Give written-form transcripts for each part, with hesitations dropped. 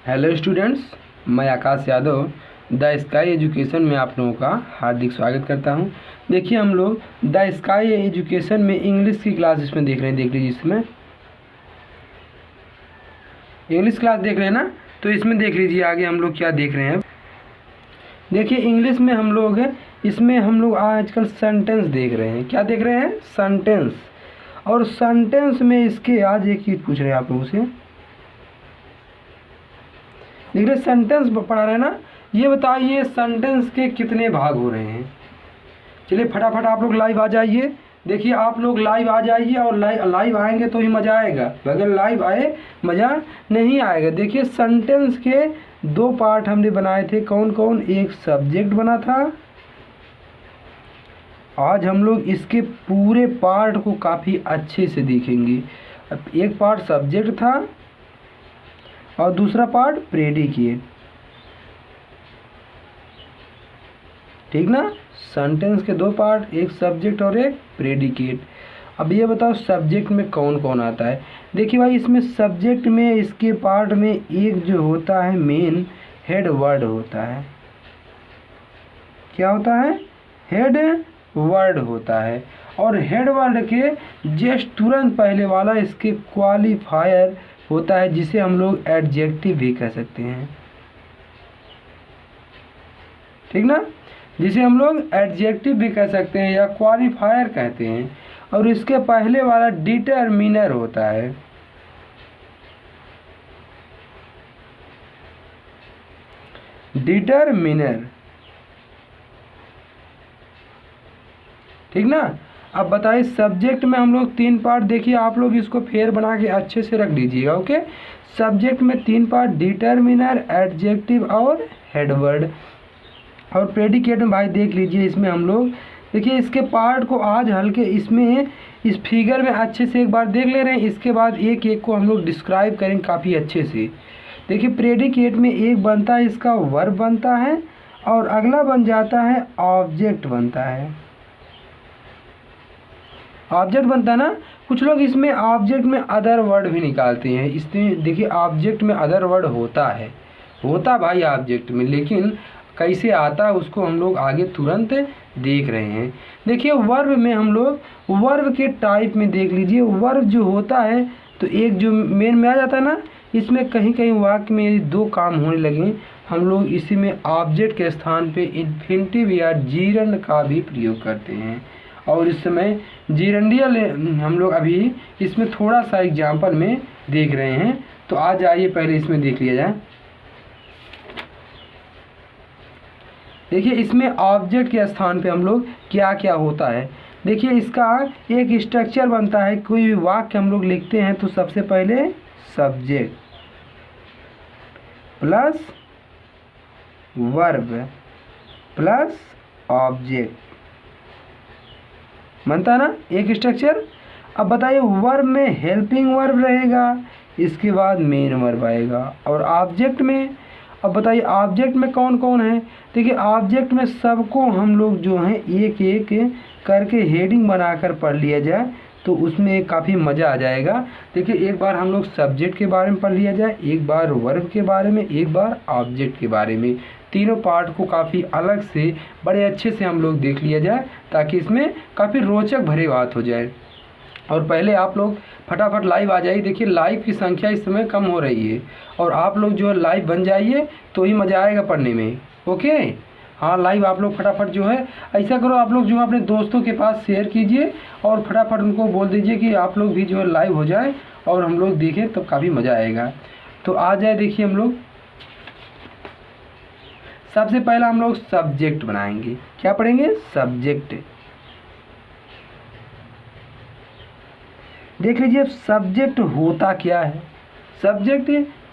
Hello students, मैं आकाश Yadav the sky education में आप लोगों का हार्दिक स्वागत करता हूं। देखिए हम लोग द स्काई एजुकेशन में इंग्लिश की क्लास इसमें देख रहे हैं। देख लीजिए, इसमें इंग्लिश क्लास देख रहे हैं ना, तो इसमें देख लीजिए आगे हम लोग क्या देख रहे हैं। देखिए इंग्लिश में हम लोग आजकल सेंटेंस देख रहे हैं। क्या देख रहे हैं? सेंटेंस। और सेंटेंस में इसके आज एक चीज़ पूछ रहे हैं आप लोगों से। देख रहे सेंटेंस पढ़ा रहे हैं ना, ये बताइए सेंटेंस के कितने भाग हो रहे हैं। चलिए फटाफट आप लोग लाइव आ जाइए। देखिए आप लोग लाइव आ जाइए, और लाइव आएंगे तो ही मज़ा आएगा, बगैर लाइव आए मज़ा नहीं आएगा। देखिए सेंटेंस के दो पार्ट हमने बनाए थे। कौन कौन? एक सब्जेक्ट बना था। आज हम लोग इसके पूरे पार्ट को काफ़ी अच्छे से देखेंगे। अब एक पार्ट सब्जेक्ट था और दूसरा पार्ट प्रेडिकेट, ठीक ना। सेंटेंस के दो पार्ट, एक सब्जेक्ट और एक प्रेडिकेट। अब ये बताओ सब्जेक्ट में कौन कौन आता है। देखिए भाई, इसमें सब्जेक्ट में इसके पार्ट में एक जो होता है मेन हेड वर्ड होता है। क्या होता है? हेड वर्ड होता है। और हेड वर्ड के जस्ट तुरंत पहले वाला इसके क्वालिफायर होता है, जिसे हम लोग एडजेक्टिव भी कह सकते हैं, ठीक ना। जिसे हम लोग एडजेक्टिव भी कह सकते हैं या क्वालिफायर कहते हैं। और इसके पहले वाला डिटरमिनर होता है। डिटरमिनर, ठीक ना। अब बताइए सब्जेक्ट में हम लोग तीन पार्ट, देखिए आप लोग इसको फेर बना के अच्छे से रख दीजिएगा। ओके, सब्जेक्ट में तीन पार्ट, डिटरमिनर, एडजेक्टिव और हेडवर्ड। और प्रेडिकेट में भाई देख लीजिए, इसमें हम लोग देखिए इसके पार्ट को आज हल्के इसमें इस फिगर में अच्छे से एक बार देख ले रहे हैं। इसके बाद एक एक को हम लोग डिस्क्राइब करेंगे काफ़ी अच्छे से। देखिए प्रेडिकेट में एक बनता है इसका वर्ब बनता है, और अगला बन जाता है ऑब्जेक्ट बनता है। ऑब्जेक्ट बनता है ना। कुछ लोग इसमें ऑब्जेक्ट में अदर वर्ड भी निकालते हैं। इसमें देखिए ऑब्जेक्ट में अदर वर्ड होता भाई ऑब्जेक्ट में, लेकिन कैसे आता है उसको हम लोग आगे तुरंत देख रहे हैं। देखिए वर्ब में हम लोग वर्ब के टाइप में देख लीजिए। वर्ब जो होता है तो एक जो मेन में आ जाता है ना, इसमें कहीं कहीं वाक्य में दो काम होने लगे, हम लोग इसी में ऑब्जेक्ट के स्थान पे इन्फिनिटिव या जीरंड का भी प्रयोग करते हैं। और इस समय जीरंडियल हम लोग अभी इसमें थोड़ा सा एग्जाम्पल में देख रहे हैं। तो आ जाइए पहले इसमें देख लिया जाए। देखिए इसमें ऑब्जेक्ट के स्थान पे हम लोग क्या क्या होता है। देखिए इसका एक स्ट्रक्चर बनता है। कोई भी वाक्य हम लोग लिखते हैं तो सबसे पहले subject plus verb plus object बनता है ना, एक स्ट्रक्चर। अब बताइए वर्ब में हेल्पिंग वर्ब रहेगा, इसके बाद मेन वर्ब आएगा। और ऑब्जेक्ट में, अब बताइए ऑब्जेक्ट में कौन कौन है। देखिए ऑब्जेक्ट में सबको हम लोग जो हैं एक एक करके हेडिंग बनाकर पढ़ लिया जाए तो उसमें काफ़ी मज़ा आ जाएगा। देखिए एक बार हम लोग सब्जेक्ट के बारे में पढ़ लिया जाए, एक बार वर्ब के बारे में, एक बार ऑब्जेक्ट के बारे में। तीनों पार्ट को काफ़ी अलग से बड़े अच्छे से हम लोग देख लिया जाए, ताकि इसमें काफ़ी रोचक भरी बात हो जाए। और पहले आप लोग फटाफट लाइव आ जाइए। देखिए लाइव की संख्या इस समय कम हो रही है, और आप लोग जो है लाइव बन जाइए तो ही मज़ा आएगा पढ़ने में। ओके, हाँ लाइव आप लोग फटाफट जो है ऐसा करो, आप लोग जो है अपने दोस्तों के पास शेयर कीजिए और फटाफट उनको बोल दीजिए कि आप लोग भी जो है लाइव हो जाए और हम लोग देखें, तब काफ़ी मज़ा आएगा। तो आ जाए, देखिए हम लोग सबसे पहला हम लोग सब्जेक्ट बनाएंगे। क्या पढ़ेंगे? सब्जेक्ट। देख लीजिए सब्जेक्ट होता क्या है। सब्जेक्ट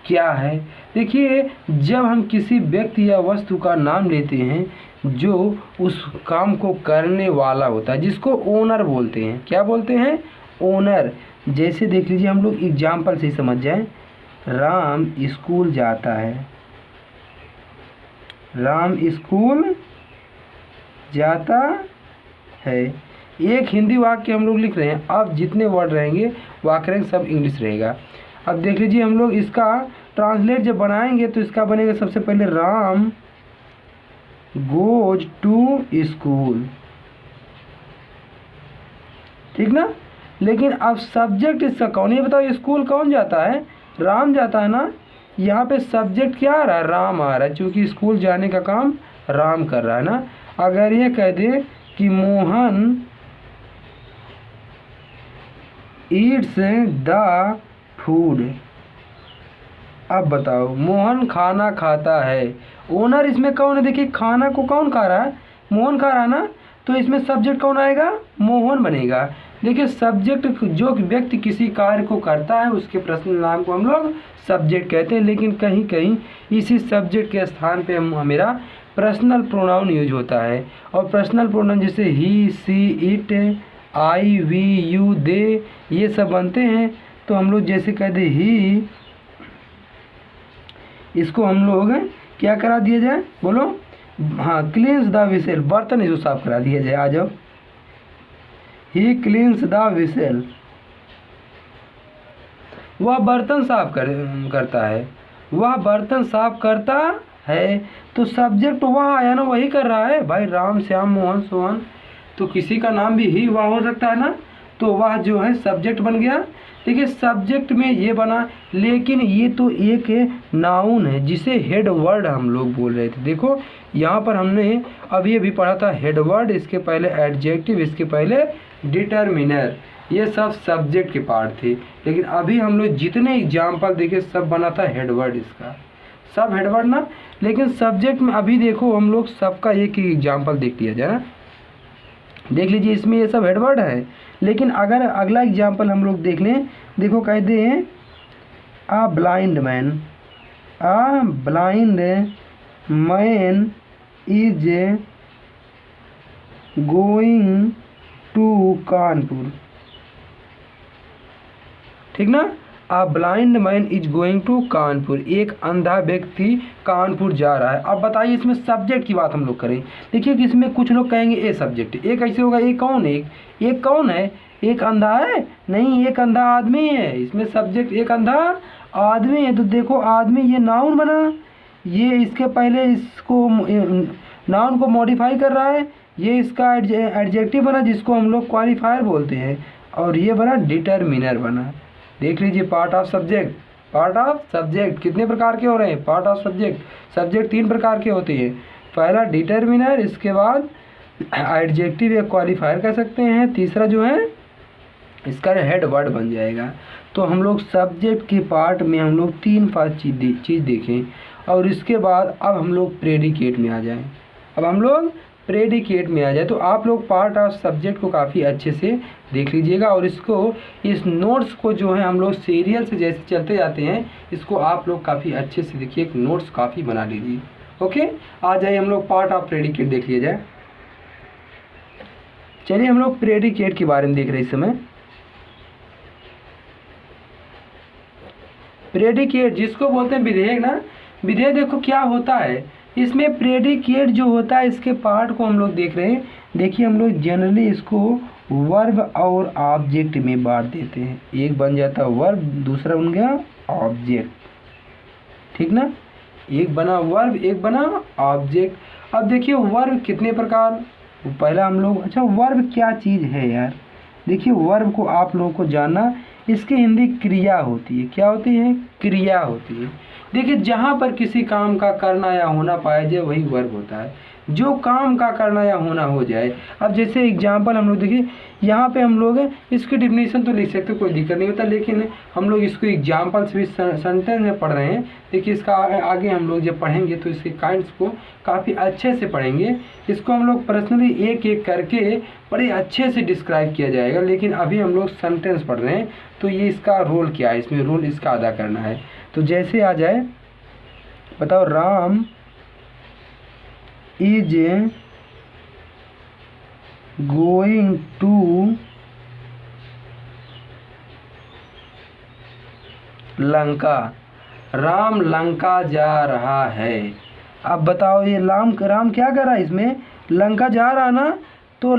क्या है? देखिए जब हम किसी व्यक्ति या वस्तु का नाम लेते हैं जो उस काम को करने वाला होता है, जिसको ओनर बोलते हैं। क्या बोलते हैं? ओनर। जैसे देख लीजिए हम लोग एग्जाम्पल से समझ जाएं। राम स्कूल जाता है, राम स्कूल जाता है। एक हिंदी वाक्य हम लोग लिख रहे हैं। अब जितने वर्ड रहेंगे वाक्य सब इंग्लिश रहेगा। अब देख लीजिए हम लोग इसका ट्रांसलेट जब बनाएंगे तो इसका बनेगा सबसे पहले राम गोज टू स्कूल, ठीक ना। लेकिन अब सब्जेक्ट इसका कौन, ये बताओ स्कूल कौन जाता है, राम जाता है ना। यहाँ पे सब्जेक्ट क्या आ रहा है, राम आ रहा है, क्योंकि स्कूल जाने का काम राम कर रहा है ना। अगर ये कह दे कि मोहन ईट्स द फूड, अब बताओ मोहन खाना खाता है, ओनर इसमें कौन है, देखिए खाना को कौन खा रहा है, मोहन खा रहा है ना, तो इसमें सब्जेक्ट कौन आएगा, मोहन बनेगा। देखिए सब्जेक्ट जो व्यक्ति किसी कार्य को करता है उसके पर्सनल नाम को हम लोग सब्जेक्ट कहते हैं, लेकिन कहीं कहीं इसी सब्जेक्ट के स्थान पे मेरा पर्सनल प्रोनाउन यूज होता है। और पर्सनल प्रोनाउन जैसे ही, सी, इट, आई, वी, यू, दे, ये सब बनते हैं। तो हम लोग जैसे कहते ही, इसको हम लोग क्या करा दिया जाए, बोलो, हाँ, क्लीन्स द विसेल, बर्तन इसको साफ करा दिया जाए। आ जाओ, ही क्लीन्स द विसेल, वह बर्तन साफ करता है, वह बर्तन साफ करता है। तो सब्जेक्ट वह आया ना, वही कर रहा है भाई, राम, श्याम, मोहन, सोहन, तो किसी का नाम भी ही वह हो सकता है ना, तो वह जो है सब्जेक्ट बन गया। देखिए सब्जेक्ट में ये बना, लेकिन ये तो एक नाउन है जिसे हेड वर्ड हम लोग बोल रहे थे। देखो यहाँ पर हमने अभी अभी पढ़ा था हेड वर्ड, इसके पहले एडजेक्टिव, इसके पहले डिटर्मिनर, ये सब सब्जेक्ट के पार्ट थे। लेकिन अभी हम लोग जितने एग्जाम्पल देखे सब बना था हेड वर्ड, इसका सब हेड वर्ड ना। लेकिन सब्जेक्ट में अभी देखो हम लोग सबका एक ही एग्जाम्पल देख लिया जाए ना, देख लीजिए इसमें ये सब हेड वर्ड है। लेकिन अगर अगला एग्जाम्पल हम लोग देख लें, देखो कहते हैं a blind man, a blind man is going to Kanpur, ठीक ना। A blind man is going to Kanpur, एक अंधा व्यक्ति कानपुर जा रहा है। अब बताइए इसमें सब्जेक्ट की बात हम लोग करें, देखिए कि इसमें कुछ लोग कहेंगे ए सब्जेक्ट, एक ऐसे होगा, एक कौन है, एक कौन है, एक अंधा है, नहीं एक अंधा आदमी है, इसमें सब्जेक्ट एक अंधा आदमी है। तो देखो आदमी ये नाउन बना, ये इसके पहले इसको नाउन को मॉडिफाई कर रहा है, ये इसका एडजेक्टिव बना जिसको हम लोग क्वालिफायर बोलते हैं, और ये बना डिटर्मिनर बना। देख लीजिए part of subject, part of subject कितने प्रकार के हो रहे हैं, पार्ट ऑफ सब्जेक्ट, सब्जेक्ट 3 प्रकार के होते हैं, पहला डिटर्मिनर, इसके बाद एडजेक्टिव या क्वालिफायर कह सकते हैं, तीसरा जो है इसका हेड वर्ड बन जाएगा। तो हम लोग सब्जेक्ट के पार्ट में हम लोग 3-5 चीज़ देखें, और इसके बाद अब हम लोग प्रेडिकेट में आ जाएं। अब हम लोग प्रेडिकेट में आ जाए, तो आप लोग पार्ट ऑफ सब्जेक्ट को काफ़ी अच्छे से देख लीजिएगा, और इसको, इस नोट्स को जो है हम लोग सीरियल से जैसे चलते जाते हैं, इसको आप लोग काफ़ी अच्छे से देखिए, एक नोट्स काफ़ी बना लीजिए। ओके, आ जाइए हम लोग पार्ट ऑफ प्रेडिकेट देख लिया जाए। चलिए हम लोग प्रेडिकेट के बारे में देख रहे हैं इस समय। प्रेडिकेट जिसको बोलते हैं विधेयक ना, विधेयक देखो क्या होता है, इसमें प्रेडिकेट जो होता है इसके पार्ट को हम लोग देख रहे हैं। देखिए हम लोग जनरली इसको वर्ब और ऑब्जेक्ट में बांट देते हैं, एक बन जाता है वर्ब, दूसरा बन गया ऑब्जेक्ट, ठीक ना, एक बना वर्ब, एक बना ऑब्जेक्ट। अब देखिए वर्ब कितने प्रकार, पहला हम लोग, अच्छा वर्ब क्या चीज़ है यार, देखिए वर्ब को आप लोगों को जानना, इसकी हिंदी क्रिया होती है, क्या होती है, क्रिया होती है। देखिए जहाँ पर किसी काम का करना या होना पाया जाए वही वर्ब होता है, जो काम का करना या होना हो जाए। अब जैसे एग्जांपल हम लोग देखिए, यहाँ पे हम लोग इसकी डिफिनीशन तो लिख सकते, कोई दिक्कत नहीं होता, लेकिन हम लोग इसको एग्जांपल से भी सेंटेंस में पढ़ रहे हैं। देखिए इसका आगे हम लोग जब पढ़ेंगे तो इसके काइंड्स को काफ़ी अच्छे से पढ़ेंगे, इसको हम लोग पर्सनली एक एक करके बड़े अच्छे से डिस्क्राइब किया जाएगा। लेकिन अभी हम लोग सेंटेंस पढ़ रहे हैं, तो ये इसका रोल क्या है, इसमें रोल इसका अदा करना है। तो जैसे आ जाए, बताओ Ram is going to Lanka, Ram Lanka जा रहा है। अब बताओ ये राम क्या कर रहा है, इसमें लंका जा रहा ना, तो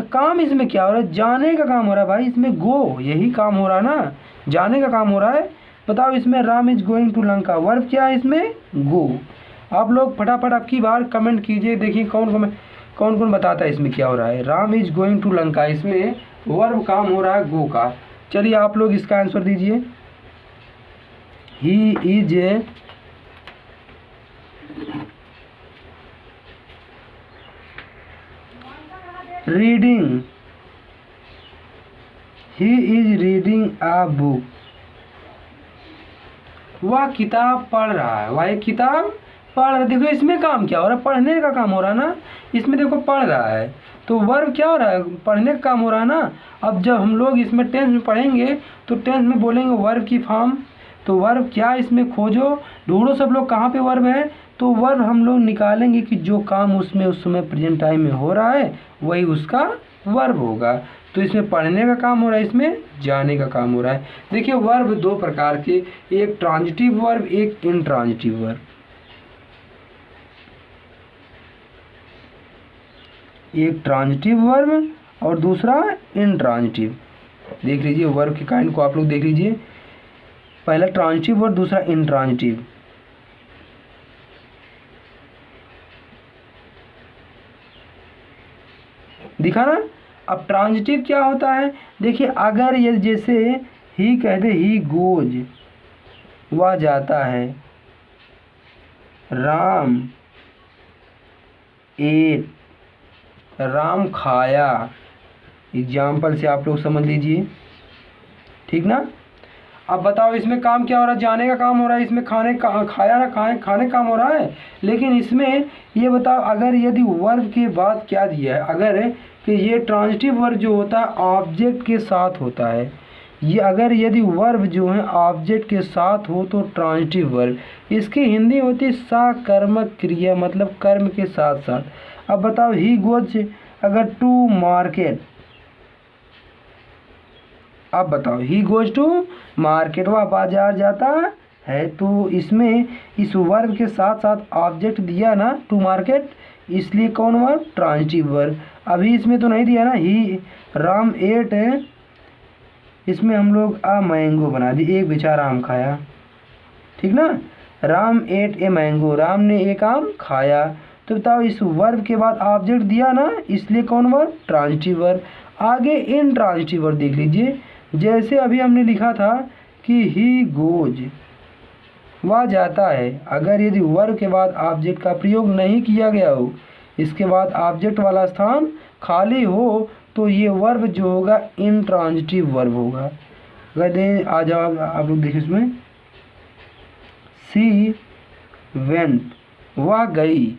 काम इसमें क्या हो रहा है, जाने का काम हो रहा है भाई, इसमें गो यही काम हो रहा है ना, जाने का काम हो रहा है। बताओ इसमें Ram is going to Lanka, verb क्या है इसमें? गो। आप लोग फटाफट अब की बार कमेंट कीजिए, देखिए कौन कौन बताता है इसमें क्या हो रहा है। Ram is going to Lanka, इसमें वर्ब काम हो रहा है गो का। चलिए आप लोग इसका आंसर दीजिए। He is reading, he is reading a book, वह किताब पढ़ रहा है, वह एक किताब पढ़ रहा है। देखो इसमें काम क्या हो रहा है? पढ़ने का काम हो रहा है ना, इसमें देखो पढ़ रहा है, तो वर्ब क्या हो रहा है? पढ़ने का काम हो रहा है ना। अब जब हम लोग इसमें टेंस में पढ़ेंगे तो टेंस में बोलेंगे वर्ब की फॉर्म, तो वर्ब क्या इसमें खोजो, ढूंढो सब लोग कहाँ पे वर्ब है, तो वर्ब हम लोग निकालेंगे कि जो काम उसमें उस समय प्रेजेंट टाइम में हो रहा है वही उसका वर्ब होगा। तो इसमें पढ़ने का काम हो रहा है, इसमें जाने का काम हो रहा है। देखिए वर्ब दो प्रकार के, एक ट्रांजिटिव वर्ब, एक इंट्रांजिटिव वर्ब। एक ट्रांजिटिव वर्ब और दूसरा इंट्रांजिटिव। देख लीजिए वर्ब के काइंड को आप लोग देख लीजिए, पहला ट्रांजिटिव वर्ब, दूसरा इंट्रांजिटिव। दिखा ना। अब ट्रांजिटिव क्या होता है? देखिए अगर ये जैसे ही कह दे, ही गोज, वह जाता है, राम एट, राम खाया, एग्जाम्पल से आप लोग समझ लीजिए, ठीक ना। अब बताओ इसमें काम क्या हो रहा है? जाने का काम हो रहा है, इसमें खाने का खाया ना, खाने का काम हो रहा है। लेकिन इसमें ये बताओ अगर यदि वर्ब के बाद क्या दिया है, अगर कि ये ट्रांजिटिव वर्ब जो होता है ऑब्जेक्ट के साथ होता है, ये अगर यदि वर्ब जो है ऑब्जेक्ट के साथ हो तो ट्रांजिटिव वर्ब, इसकी हिंदी होती है साकर्मक क्रिया, मतलब कर्म के साथ साथ। अब बताओ ही गोज अगर टू मार्केट, अब बताओ ही गोज टू मार्केट, वह बाजार जाता है, तो इसमें इस वर्ब के साथ साथ ऑब्जेक्ट दिया ना टू मार्केट, इसलिए कौन वर्ब? Transitive verb. अभी इसमें तो नहीं दिया ना, ही राम एट है, इसमें हम लोग आ मैंगो बना दी, एक बेचारा आम खाया, ठीक ना। Ram ate a mango, Ram ने एक आम खाया। तो बताओ इस वर्ब के बाद ऑब्जेक्ट दिया ना, इसलिए कौन वर्ब? Transitive verb. आगे इंट्रांजिटिव वर्ब देख लीजिए, जैसे अभी हमने लिखा था कि ही गोज, वह जाता है, अगर यदि वर्ब के बाद ऑब्जेक्ट का प्रयोग नहीं किया गया हो, इसके बाद ऑब्जेक्ट वाला स्थान खाली हो, तो ये वर्ब जो होगा इंट्रांजिटिव वर्ब होगा। अगर दें आ जाओ आप लोग देखिए इसमें, सी वेंट, वह गई।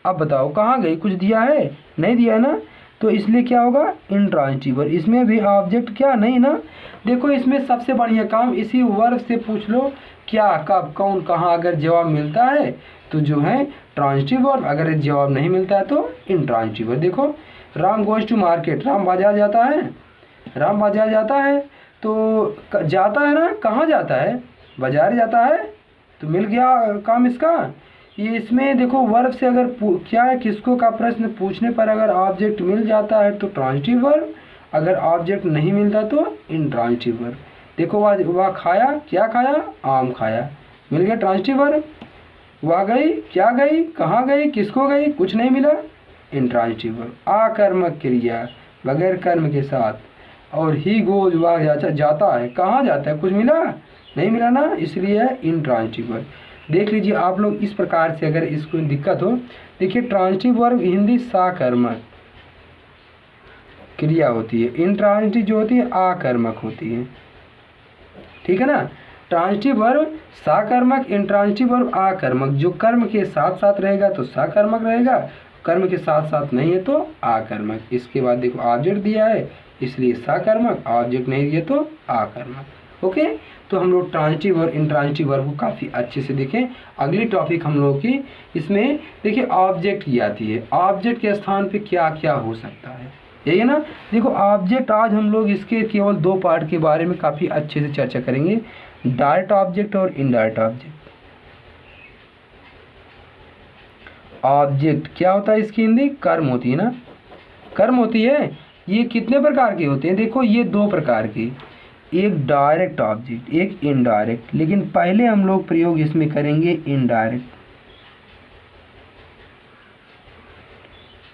अब बताओ कहाँ गई? कुछ दिया है? नहीं दिया है ना, तो इसलिए क्या होगा? Intransitive verb. इसमें भी ऑब्जेक्ट क्या नहीं ना। देखो इसमें सबसे बढ़िया काम इसी वर्ब से पूछ लो, क्या, कब, कौन, कहाँ। अगर जवाब मिलता है तो जो है ट्रांजिटिव वर्ब, अगर जवाब नहीं मिलता है तो इंट्रांजिटिव वर्ब। देखो Ram goes to market, Ram बाजार जाता है, राम बाजार जाता है, तो जाता है ना, कहाँ जाता है? बाजार जाता है, तो मिल गया काम इसका। ये इसमें देखो वर्ब से अगर क्या है, किसको का प्रश्न पूछने पर अगर ऑब्जेक्ट मिल जाता है तो ट्रांजिटिव वर्ब, अगर ऑब्जेक्ट नहीं मिलता तो इंट्रांजिटिव वर्ब। देखो वह खाया, क्या खाया? आम खाया, मिल गया ट्रांजिटिव वर्ब। वह गई, क्या गई, कहाँ गई, किसको गई, कुछ नहीं मिला, इंट्रांजिटिव वर्ब। आकर्मक क्रिया बगैर कर्म के साथ, और ही गोज, वह जाता है, कहाँ जाता है, कुछ मिला नहीं मिला ना, इसलिए है इंट्रांजिटिव वर्ब। देख लीजिए आप लोग इस प्रकार से, अगर इसको दिक्कत हो, देखिए ट्रांजिटिव वर्ब हिंदी साकर्मक क्रिया होती है, इंट्रांजिटिव जो होती है आकर्मक होती है, ठीक है ना। ट्रांजिटिव वर्ब साकर्मक, इंट्रांजिटिव वर्ब आकर्मक। जो कर्म के साथ साथ रहेगा तो साकर्मक रहेगा, कर्म के साथ साथ नहीं है तो आकर्मक। इसके बाद देखो ऑब्जेक्ट दिया है इसलिए साकर्मक, ऑब्जेक्ट नहीं दिया तो आकर्मक। ओके, तो हम लोग ट्रांजिटिव और इंट्रांजिटिव वर्ब को काफ़ी अच्छे से देखें। अगली टॉपिक हम लोग की इसमें देखिए ऑब्जेक्ट की आती है, ऑब्जेक्ट के स्थान पे क्या क्या हो सकता है, यही है ना। देखो ऑब्जेक्ट आज हम लोग इसके केवल दो पार्ट के बारे में काफ़ी अच्छे से चर्चा करेंगे, डायरेक्ट ऑब्जेक्ट और इनडायरेक्ट ऑब्जेक्ट। ऑब्जेक्ट क्या होता है? इसकी हिंदी कर्म होती है ना, कर्म होती है। ये कितने प्रकार के होते हैं? देखो ये दो प्रकार के, एक डायरेक्ट ऑब्जेक्ट, एक इनडायरेक्ट। लेकिन पहले हम लोग प्रयोग इसमें करेंगे इनडायरेक्ट,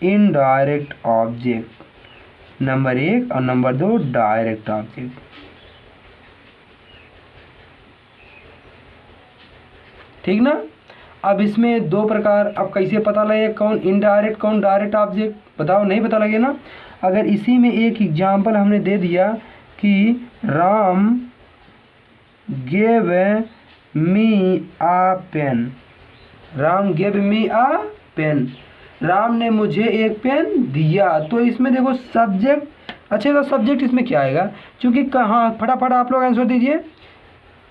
इनडायरेक्ट ऑब्जेक्ट नंबर 1 और नंबर 2 डायरेक्ट ऑब्जेक्ट। ठीक ना। अब इसमें दो प्रकार, अब कैसे पता लगे कौन इनडायरेक्ट कौन डायरेक्ट ऑब्जेक्ट, बताओ, नहीं पता लगे ना। अगर इसी में एक एग्जाम्पल हमने दे दिया कि राम गेव मी आ पेन, राम गेव मी आ पेन, राम ने मुझे एक पेन दिया, तो इसमें देखो सब्जेक्ट, अच्छा तो सब्जेक्ट इसमें क्या आएगा, क्योंकि कहाँ, फटाफट आप लोग आंसर दीजिए,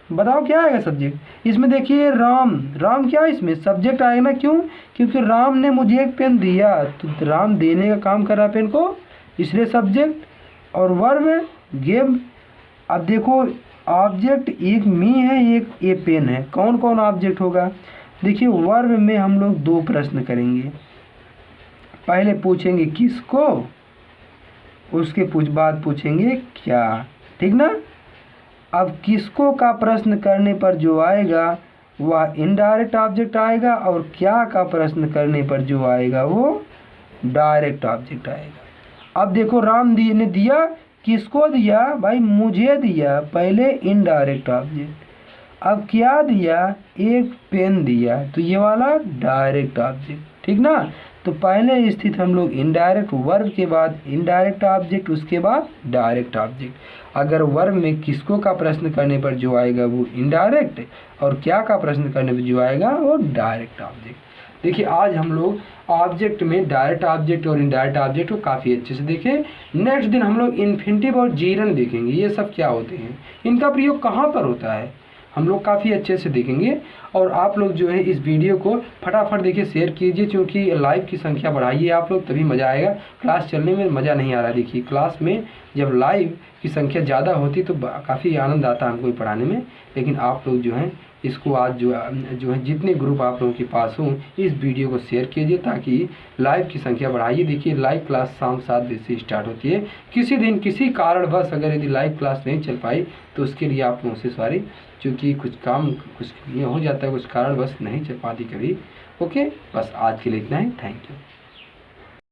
बताओ क्या आएगा सब्जेक्ट इसमें। देखिए राम, राम क्या है इसमें सब्जेक्ट आएगा ना, क्यों, क्योंकि राम ने मुझे एक पेन दिया, तो राम देने का काम कर रहा है पेन को, इसलिए सब्जेक्ट। और वर्ब गेव, अब देखो ऑब्जेक्ट एक मी है, एक ये पेन है, कौन कौन ऑब्जेक्ट होगा। देखिए वर्ब में हम लोग दो प्रश्न करेंगे, पहले पूछेंगे किसको, उसके बाद पूछेंगे क्या, ठीक ना। अब किसको का प्रश्न करने पर जो आएगा वह इनडायरेक्ट ऑब्जेक्ट आएगा, और क्या का प्रश्न करने पर जो आएगा वो डायरेक्ट ऑब्जेक्ट आएगा। अब देखो राम ने दिया, किसको दिया भाई, मुझे दिया, पहले इनडायरेक्ट ऑब्जेक्ट। अब क्या दिया, एक पेन दिया, तो ये वाला डायरेक्ट ऑब्जेक्ट, ठीक ना। तो पहले स्थित हम लोग इनडायरेक्ट, वर्ब के बाद इनडायरेक्ट ऑब्जेक्ट, उसके बाद डायरेक्ट ऑब्जेक्ट। अगर वर्ब में किसको का प्रश्न करने पर जो आएगा वो इनडायरेक्ट, और क्या का प्रश्न करने पर जो आएगा वो डायरेक्ट ऑब्जेक्ट। देखिए आज हम लोग ऑब्जेक्ट में डायरेक्ट ऑब्जेक्ट और इनडायरेक्ट ऑब्जेक्ट को काफ़ी अच्छे से देखे। नेक्स्ट दिन हम लोग इन्फिनिटिव और जीरन देखेंगे, ये सब क्या होते हैं, इनका प्रयोग कहाँ पर होता है, हम लोग काफ़ी अच्छे से देखेंगे। और आप लोग जो है इस वीडियो को फटाफट देखिए, शेयर कीजिए, क्योंकि लाइव की संख्या बढ़ाइए आप लोग, तभी मज़ा आएगा। क्लास चलने में मज़ा नहीं आ रहा है। देखिए क्लास में जब लाइव की संख्या ज़्यादा होती तो काफ़ी आनंद आता है हमको पढ़ाने में। लेकिन आप लोग जो हैं इसको आज जो है जितने ग्रुप आप लोगों के पास हों, इस वीडियो को शेयर कीजिए ताकि लाइव की संख्या बढ़ाइए। देखिए लाइव क्लास शाम 7 बजे से स्टार्ट होती है। किसी दिन किसी कारणवश अगर यदि लाइव क्लास नहीं चल पाई तो उसके लिए आप लोगों से सॉरी, क्योंकि कुछ काम कुछ ये हो जाता है, कुछ कारणवश नहीं चल पाती कभी। ओके, बस आज के लिए इतना ही, थैंक यू।